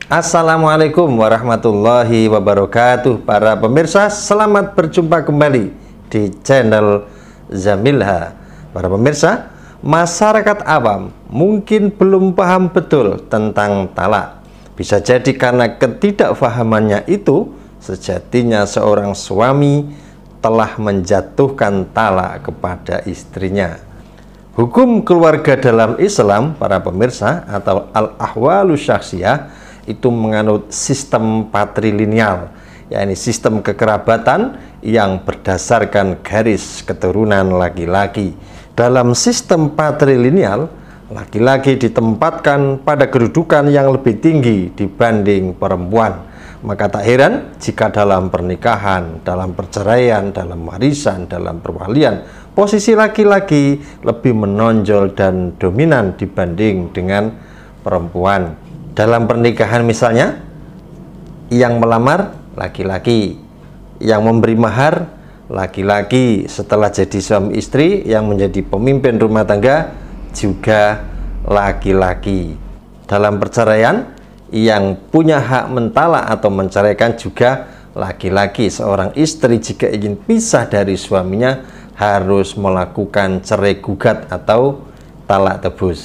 Assalamualaikum warahmatullahi wabarakatuh. Para pemirsa, selamat berjumpa kembali di channel Zamilha. Para pemirsa, masyarakat awam mungkin belum paham betul tentang talak. Bisa jadi karena ketidakfahamannya itu, sejatinya seorang suami telah menjatuhkan talak kepada istrinya. Hukum keluarga dalam Islam, para pemirsa, atau al-ahwalu syakhsiyah, itu menganut sistem patrilineal, yakni sistem kekerabatan yang berdasarkan garis keturunan laki-laki. Dalam sistem patrilineal, laki-laki ditempatkan pada kedudukan yang lebih tinggi dibanding perempuan. Maka tak heran jika dalam pernikahan, dalam perceraian, dalam warisan, dalam perwalian, posisi laki-laki lebih menonjol dan dominan dibanding dengan perempuan. Dalam pernikahan misalnya, yang melamar laki-laki, yang memberi mahar laki-laki, setelah jadi suami istri yang menjadi pemimpin rumah tangga juga laki-laki. Dalam perceraian, yang punya hak mentalak atau menceraikan juga laki-laki. Seorang istri jika ingin pisah dari suaminya harus melakukan cerai gugat atau talak tebus.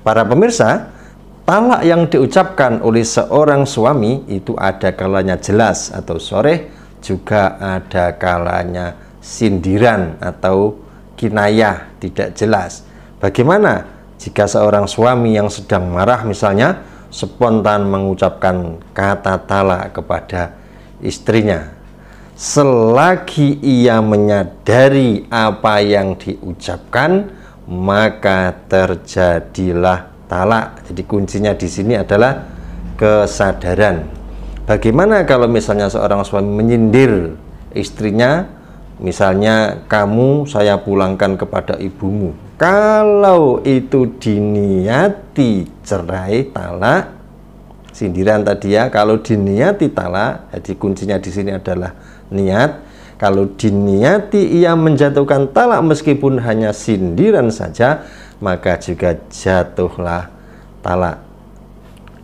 Para pemirsa, talak yang diucapkan oleh seorang suami itu ada kalanya jelas atau sharih, juga ada kalanya sindiran atau kinayah, tidak jelas. Bagaimana jika seorang suami yang sedang marah misalnya spontan mengucapkan kata talak kepada istrinya? Selagi ia menyadari apa yang diucapkan, maka terjadilah talak. Jadi kuncinya di sini adalah kesadaran. Bagaimana kalau misalnya seorang suami menyindir istrinya, misalnya, kamu saya pulangkan kepada ibumu. Kalau itu diniati cerai talak, sindiran tadi ya, kalau diniati talak, jadi kuncinya di sini adalah niat. Kalau diniati ia menjatuhkan talak meskipun hanya sindiran saja, maka juga jatuhlah talak.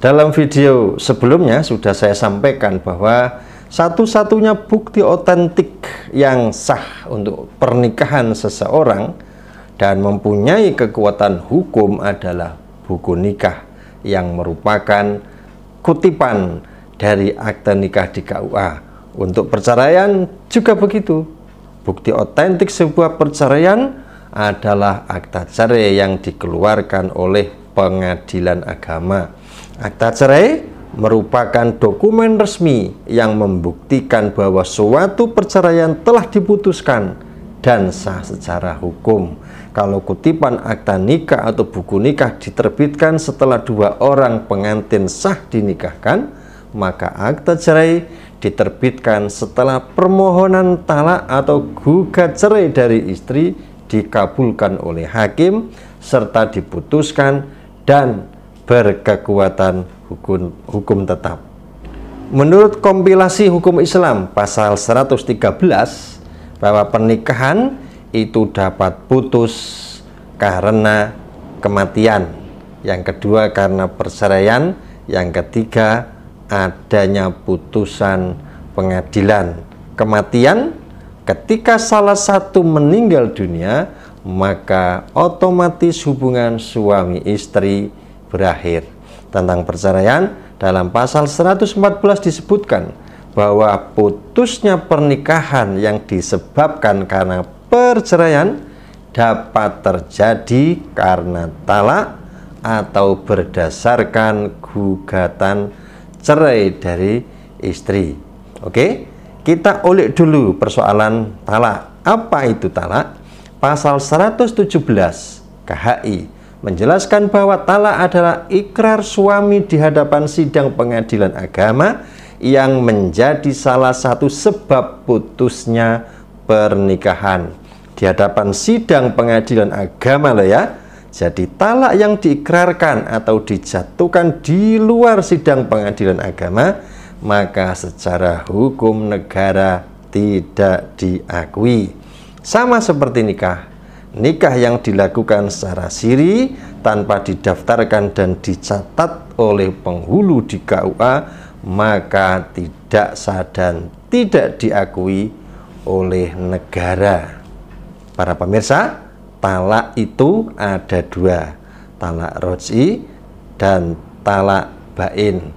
Dalam video sebelumnya sudah saya sampaikan bahwa satu-satunya bukti otentik yang sah untuk pernikahan seseorang dan mempunyai kekuatan hukum adalah buku nikah yang merupakan kutipan dari akte nikah di KUA. Untuk perceraian juga begitu. Bukti otentik sebuah perceraian adalah akta cerai yang dikeluarkan oleh pengadilan agama. Akta cerai merupakan dokumen resmi yang membuktikan bahwa suatu perceraian telah diputuskan dan sah secara hukum. Kalau kutipan akta nikah atau buku nikah diterbitkan setelah dua orang pengantin sah dinikahkan, maka akta cerai diterbitkan setelah permohonan talak atau gugat cerai dari istri dikabulkan oleh hakim serta diputuskan dan berkekuatan hukum tetap. Menurut kompilasi hukum Islam pasal 113, bahwa pernikahan itu dapat putus karena kematian, yang kedua karena perceraian, yang ketiga adanya putusan pengadilan. Kematian ketika salah satu meninggal dunia, maka otomatis hubungan suami istri berakhir. Tentang perceraian, dalam pasal 114 disebutkan bahwa putusnya pernikahan yang disebabkan karena perceraian dapat terjadi karena talak atau berdasarkan gugatan cerai dari istri. Oke? Kita ulik dulu persoalan talak. Apa itu talak? Pasal 117 KHI menjelaskan bahwa talak adalah ikrar suami di hadapan sidang pengadilan agama yang menjadi salah satu sebab putusnya pernikahan. Di hadapan sidang pengadilan agama loh ya. Jadi talak yang diikrarkan atau dijatuhkan di luar sidang pengadilan agama, maka secara hukum negara tidak diakui. Sama seperti nikah. nikah yang dilakukan secara siri tanpa didaftarkan dan dicatat oleh penghulu di KUA, maka tidak sah dan tidak diakui oleh negara. Para pemirsa, talak itu ada dua, talak roj'i dan talak bain.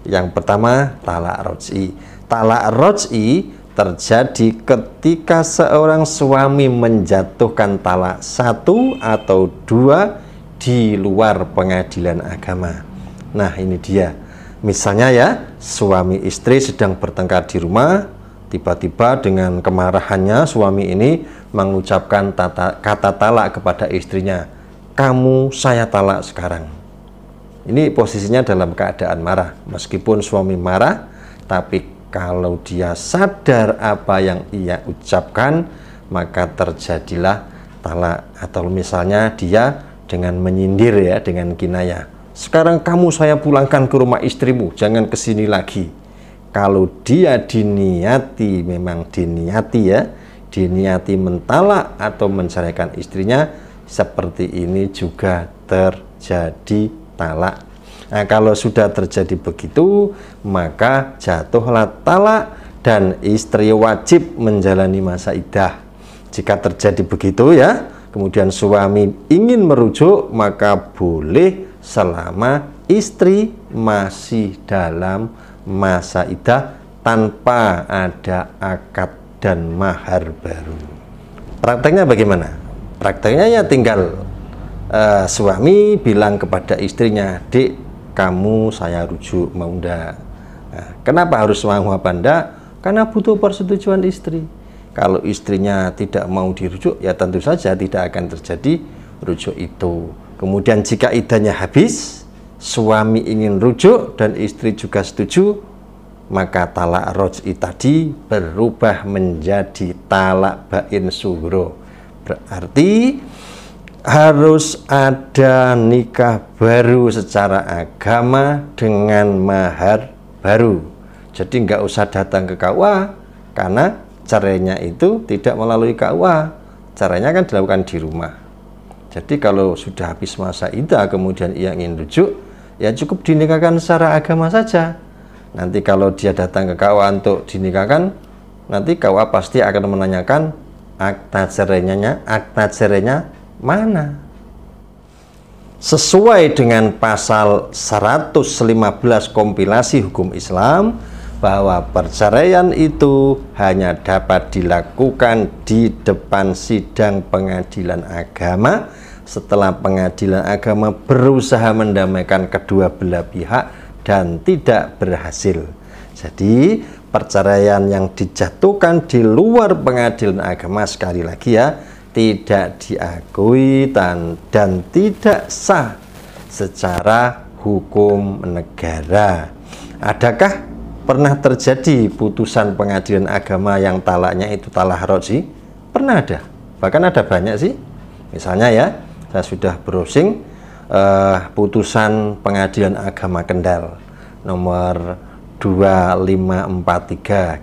Yang pertama talak roj'i. Talak roj'i terjadi ketika seorang suami menjatuhkan talak satu atau dua di luar pengadilan agama. Nah, ini dia. Misalnya ya, suami istri sedang bertengkar di rumah, tiba-tiba dengan kemarahannya suami ini mengucapkan kata talak kepada istrinya. Kamu saya talak sekarang. Ini posisinya dalam keadaan marah. Meskipun suami marah, tapi kalau dia sadar apa yang ia ucapkan, maka terjadilah talak. Atau misalnya dia dengan menyindir ya, dengan kinayah. Sekarang kamu saya pulangkan ke rumah istrimu, jangan kesini lagi. Kalau dia diniati, memang diniati ya, diniati mentalak atau menceraikan istrinya, seperti ini juga terjadi talak. Nah, kalau sudah terjadi begitu, maka jatuhlah talak dan istri wajib menjalani masa iddah. Jika terjadi begitu ya, kemudian suami ingin merujuk, maka boleh selama istri masih dalam masa iddah tanpa ada akad dan mahar baru. Prakteknya bagaimana? Prakteknya ya tinggal suami bilang kepada istrinya, "Dek, kamu saya rujuk, mau ndak?" Nah, kenapa harus mau apa ndak? Karena butuh persetujuan istri. Kalau istrinya tidak mau dirujuk, ya tentu saja tidak akan terjadi rujuk itu. Kemudian jika iddahnya habis, suami ingin rujuk dan istri juga setuju, maka talak roj'i tadi berubah menjadi talak bain sughra. Berarti harus ada nikah baru secara agama dengan mahar baru. Jadi nggak usah datang ke KUA, karena cerainya itu tidak melalui KUA. Cerainya kan dilakukan di rumah. Jadi kalau sudah habis masa iddah kemudian ia ingin rujuk, ya cukup dinikahkan secara agama saja. Nanti kalau dia datang ke KUA untuk dinikahkan, nanti KUA pasti akan menanyakan akta cerainya mana. Sesuai dengan pasal 115 kompilasi hukum Islam, bahwa perceraian itu hanya dapat dilakukan di depan sidang pengadilan agama setelah pengadilan agama berusaha mendamaikan kedua belah pihak dan tidak berhasil. Jadi perceraian yang dijatuhkan di luar pengadilan agama, sekali lagi ya, tidak diakui dan tidak sah secara hukum negara. Adakah pernah terjadi putusan pengadilan agama yang talaknya itu talak roj'i? Pernah ada, bahkan ada banyak sih. Misalnya ya, saya sudah browsing putusan pengadilan agama Kendal nomor 2543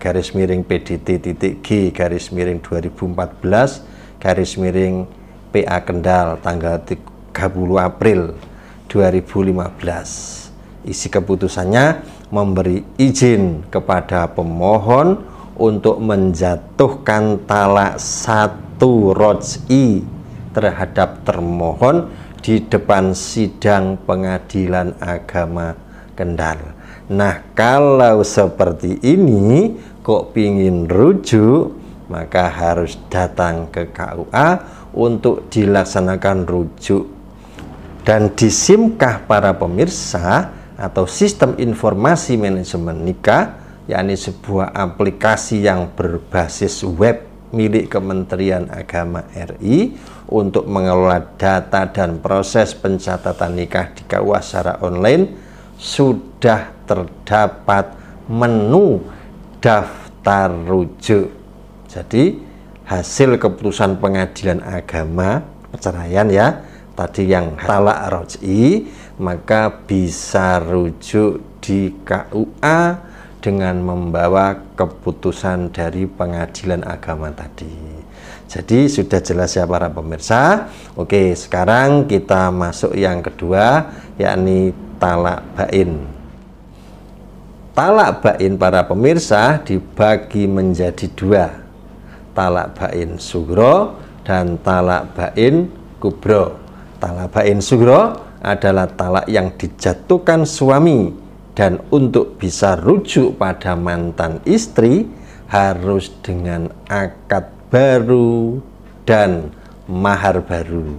/PDT-G/2014/PA Kendal tanggal 30 April 2015. Isi keputusannya memberi izin kepada pemohon untuk menjatuhkan talak satu roj'i terhadap termohon di depan sidang pengadilan agama Kendal. Nah, kalau seperti ini kok pingin rujuk, maka harus datang ke KUA untuk dilaksanakan rujuk. Dan di SIMKAH para pemirsa atau Sistem Informasi Manajemen Nikah, yakni sebuah aplikasi yang berbasis web milik Kementerian Agama RI untuk mengelola data dan proses pencatatan nikah di KUA secara online, sudah terdapat menu daftar rujuk. Jadi hasil keputusan pengadilan agama perceraian ya, tadi yang talak roj'i, maka bisa rujuk di KUA dengan membawa keputusan dari pengadilan agama tadi. Jadi sudah jelas ya para pemirsa. Oke, sekarang kita masuk yang kedua, yakni talak bain. Talak bain para pemirsa dibagi menjadi dua, talak bain sugro dan talak bain kubro. Talak bain sugro adalah talak yang dijatuhkan suami, dan untuk bisa rujuk pada mantan istri harus dengan akad baru dan mahar baru.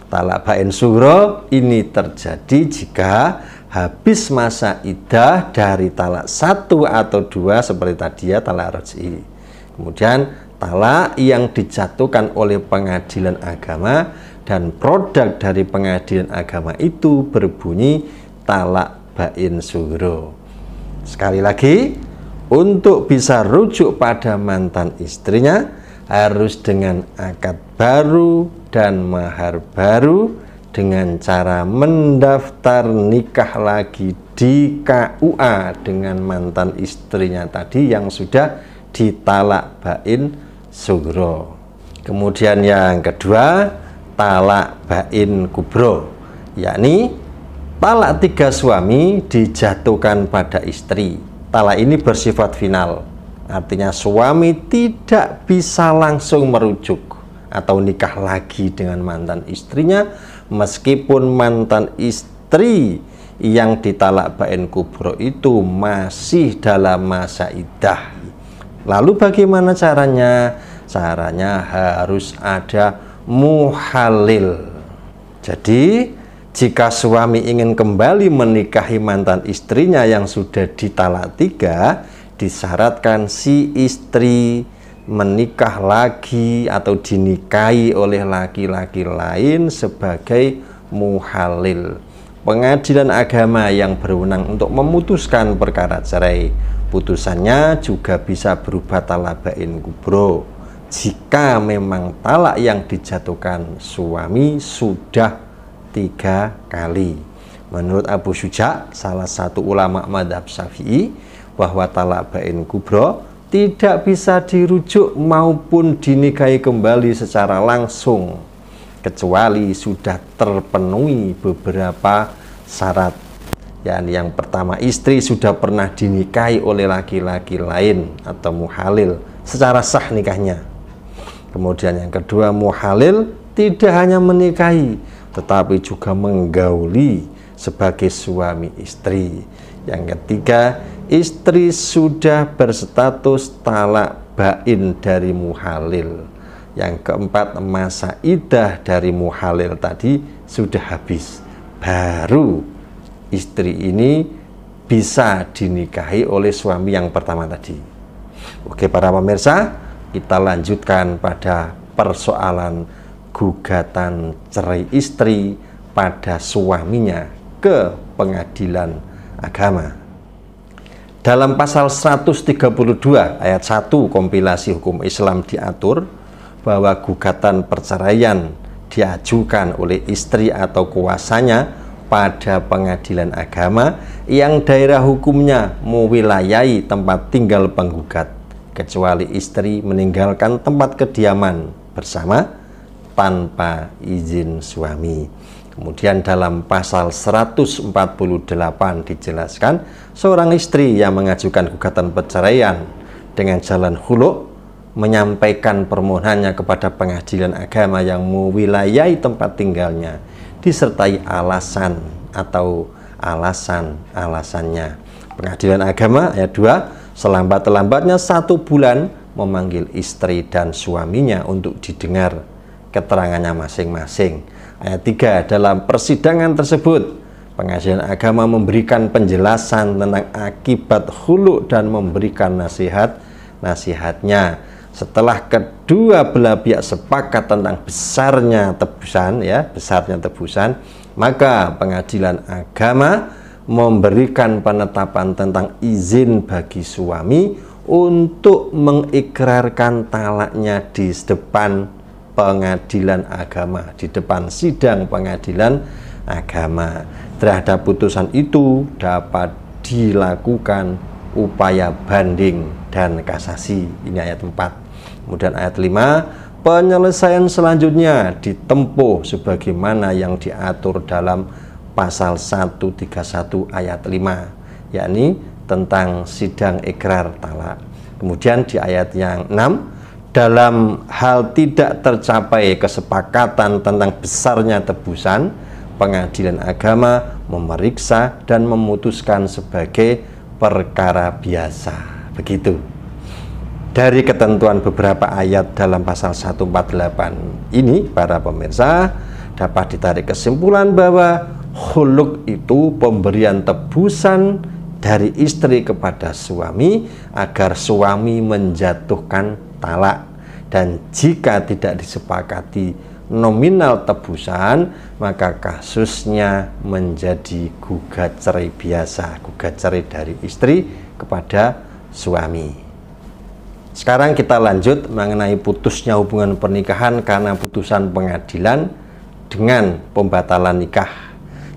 Talak bain sugro ini terjadi jika habis masa iddah dari talak 1 atau 2 seperti tadi ya, talak raj'i. Kemudian talak yang dijatuhkan oleh pengadilan agama dan produk dari pengadilan agama itu berbunyi talak bain sugro. Sekali lagi, untuk bisa rujuk pada mantan istrinya harus dengan akad baru dan mahar baru dengan cara mendaftar nikah lagi di KUA dengan mantan istrinya tadi yang sudah ditalak bain sugro. Kemudian yang kedua, talak bain kubro, yakni talak 3 suami dijatuhkan pada istri. Talak ini bersifat final, artinya suami tidak bisa langsung merujuk atau nikah lagi dengan mantan istrinya meskipun mantan istri yang ditalak bain kubro itu masih dalam masa iddah. Lalu bagaimana caranya? Caranya harus ada muhalil. Jadi jika suami ingin kembali menikahi mantan istrinya yang sudah ditalak 3, disyaratkan si istri menikah lagi atau dinikahi oleh laki-laki lain sebagai muhalil. Pengadilan agama yang berwenang untuk memutuskan perkara cerai, putusannya juga bisa berupa talak bain kubro jika memang talak yang dijatuhkan suami sudah 3 kali. Menurut Abu Syuja, salah satu ulama madhab Syafi'i, bahwa talak bain kubro tidak bisa dirujuk maupun dinikahi kembali secara langsung kecuali sudah terpenuhi beberapa syarat. Yang pertama, istri sudah pernah dinikahi oleh laki-laki lain atau muhalil secara sah nikahnya. Kemudian yang kedua, muhalil tidak hanya menikahi tetapi juga menggauli sebagai suami istri. Yang ketiga, istri sudah berstatus talak bain dari muhalil. Yang keempat, masa iddah dari muhalil tadi sudah habis, baru istri ini bisa dinikahi oleh suami yang pertama tadi. Oke para pemirsa, kita lanjutkan pada persoalan gugatan cerai istri pada suaminya ke pengadilan agama. Dalam pasal 132 ayat 1 kompilasi hukum Islam diatur bahwa gugatan perceraian diajukan oleh istri atau kuasanya pada pengadilan agama yang daerah hukumnya mewilayahi tempat tinggal penggugat, kecuali istri meninggalkan tempat kediaman bersama tanpa izin suami. Kemudian dalam pasal 148 dijelaskan seorang istri yang mengajukan gugatan perceraian dengan jalan khulu' menyampaikan permohonannya kepada pengadilan agama yang mewilayahi tempat tinggalnya disertai alasan atau alasan-alasannya. Pengadilan agama ayat 2 selambat-lambatnya 1 bulan memanggil istri dan suaminya untuk didengar keterangannya masing-masing. Ayat 3, dalam persidangan tersebut pengadilan agama memberikan penjelasan tentang akibat khulu' dan memberikan nasihatnya. Setelah kedua belah pihak sepakat tentang besarnya tebusan, maka pengadilan agama memberikan penetapan tentang izin bagi suami untuk mengikrarkan talaknya di depan pengadilan agama, di depan sidang pengadilan agama. Terhadap putusan itu dapat dilakukan upaya banding dan kasasi. Ini ayat 4. Kemudian ayat 5, penyelesaian selanjutnya ditempuh sebagaimana yang diatur dalam pasal 131 ayat 5, yakni tentang sidang ikrar talak. Kemudian di ayat yang 6, dalam hal tidak tercapai kesepakatan tentang besarnya tebusan, pengadilan agama memeriksa dan memutuskan sebagai perkara biasa. Begitu. Dari ketentuan beberapa ayat dalam pasal 148 ini, para pemirsa, dapat ditarik kesimpulan bahwa khuluk itu pemberian tebusan dari istri kepada suami agar suami menjatuhkan talak, dan jika tidak disepakati nominal tebusan, maka kasusnya menjadi gugat cerai biasa, gugat cerai dari istri kepada suami. Sekarang kita lanjut mengenai putusnya hubungan pernikahan karena putusan pengadilan dengan pembatalan nikah.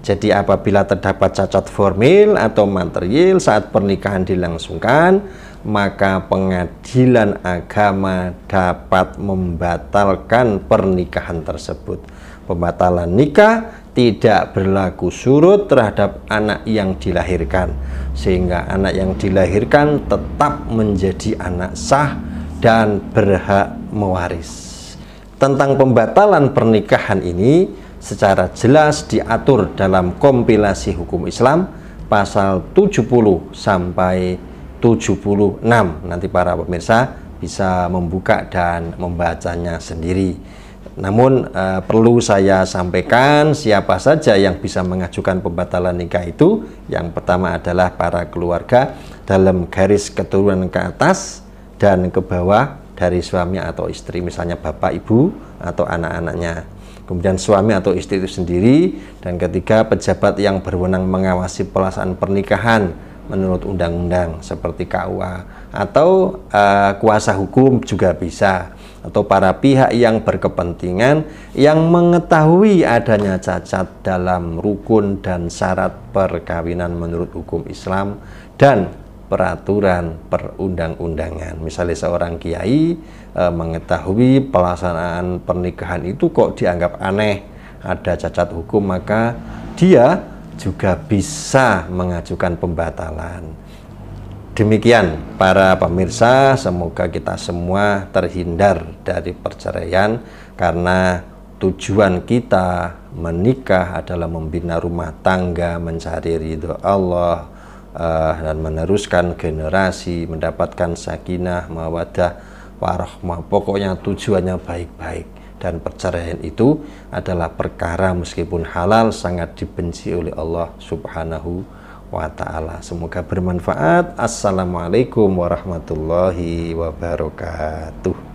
Jadi apabila terdapat cacat formil atau material saat pernikahan dilangsungkan, maka pengadilan agama dapat membatalkan pernikahan tersebut. Pembatalan nikah tidak berlaku surut terhadap anak yang dilahirkan, sehingga anak yang dilahirkan tetap menjadi anak sah dan berhak mewaris. Tentang pembatalan pernikahan ini secara jelas diatur dalam kompilasi hukum Islam pasal 70 sampai 76. Nanti para pemirsa bisa membuka dan membacanya sendiri. Namun perlu saya sampaikan siapa saja yang bisa mengajukan pembatalan nikah itu. Yang pertama adalah para keluarga dalam garis keturunan ke atas dan ke bawah dari suami atau istri, misalnya bapak, ibu, atau anak-anaknya. Kemudian suami atau istri itu sendiri, dan ketiga pejabat yang berwenang mengawasi pelaksanaan pernikahan menurut undang-undang seperti KUA, atau kuasa hukum juga bisa, atau para pihak yang berkepentingan yang mengetahui adanya cacat dalam rukun dan syarat perkawinan menurut hukum Islam dan peraturan perundang-undangan. Misalnya seorang kiai mengetahui pelaksanaan pernikahan itu kok dianggap aneh, ada cacat hukum, maka dia juga bisa mengajukan pembatalan. Demikian para pemirsa, semoga kita semua terhindar dari perceraian, karena tujuan kita menikah adalah membina rumah tangga, mencari ridho Allah, dan meneruskan generasi, mendapatkan sakinah, mawaddah, warahmah. Pokoknya tujuannya baik-baik. Dan perceraian itu adalah perkara meskipun halal sangat dibenci oleh Allah Subhanahu wa ta'ala. Semoga bermanfaat. Assalamualaikum warahmatullahi wabarakatuh.